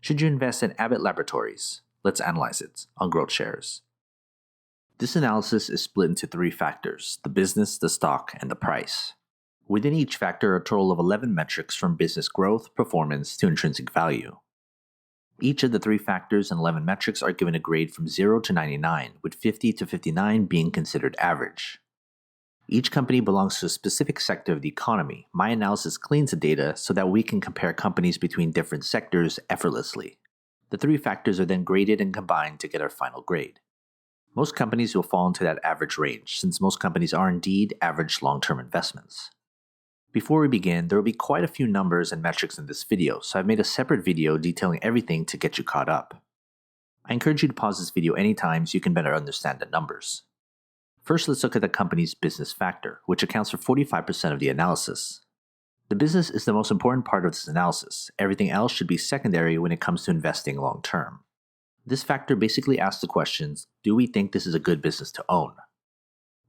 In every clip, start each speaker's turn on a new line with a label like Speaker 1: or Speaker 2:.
Speaker 1: Should you invest in Abbott Laboratories? Let's analyze it on GrowthShares. This analysis is split into 3 factors: the business, the stock, and the price. Within each factor are a total of 11 metrics from business growth, performance, to intrinsic value. Each of the 3 factors and 11 metrics are given a grade from 0 to 99, with 50 to 59 being considered average. Each company belongs to a specific sector of the economy. My analysis cleans the data so that we can compare companies between different sectors effortlessly. The 3 factors are then graded and combined to get our final grade. Most companies will fall into that average range, since most companies are indeed average long-term investments. Before we begin, there will be quite a few numbers and metrics in this video, so I've made a separate video detailing everything to get you caught up. I encourage you to pause this video anytime so you can better understand the numbers. First, let's look at the company's business factor, which accounts for 45% of the analysis. The business is the most important part of this analysis. Everything else should be secondary when it comes to investing long-term. This factor basically asks the questions: do we think this is a good business to own?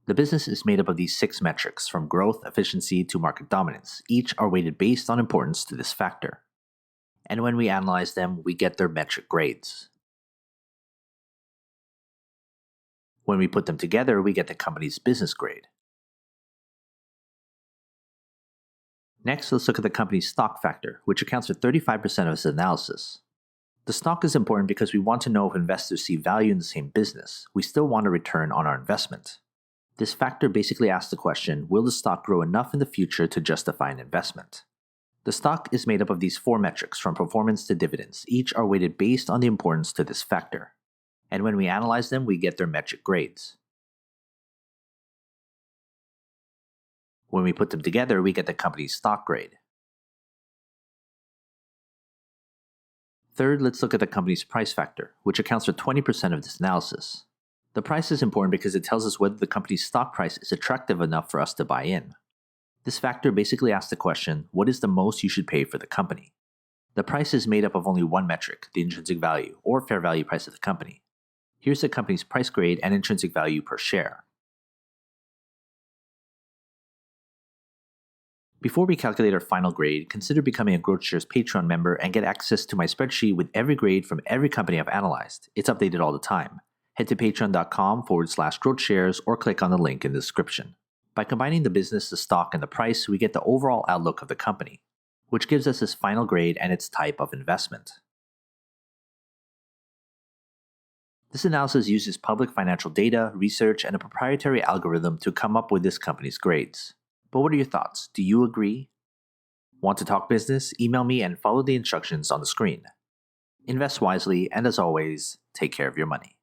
Speaker 1: The business is made up of these 6 metrics, from growth, efficiency, to market dominance. Each are weighted based on importance to this factor. And when we analyze them, we get their metric grades. When we put them together, we get the company's business grade. Next, let's look at the company's stock factor, which accounts for 35% of its analysis. The stock is important because we want to know if investors see value in the same business. We still want a return on our investment. This factor basically asks the question: will the stock grow enough in the future to justify an investment? The stock is made up of these 4 metrics, from performance to dividends. Each are weighted based on the importance to this factor. And when we analyze them, we get their metric grades. When we put them together, we get the company's stock grade. Third, let's look at the company's price factor, which accounts for 20% of this analysis. The price is important because it tells us whether the company's stock price is attractive enough for us to buy in. This factor basically asks the question: what is the most you should pay for the company? The price is made up of only one metric, the intrinsic value, or fair value price of the company. Here's the company's price grade and intrinsic value per share. Before we calculate our final grade, consider becoming a GrowthShares Patreon member and get access to my spreadsheet with every grade from every company I've analyzed. It's updated all the time. Head to patreon.com/GrowthShares or click on the link in the description. By combining the business, the stock, and the price, we get the overall outlook of the company, which gives us its final grade and its type of investment. This analysis uses public financial data, research, and a proprietary algorithm to come up with this company's grades. But what are your thoughts? Do you agree? Want to talk business? Email me and follow the instructions on the screen. Invest wisely, and as always, take care of your money.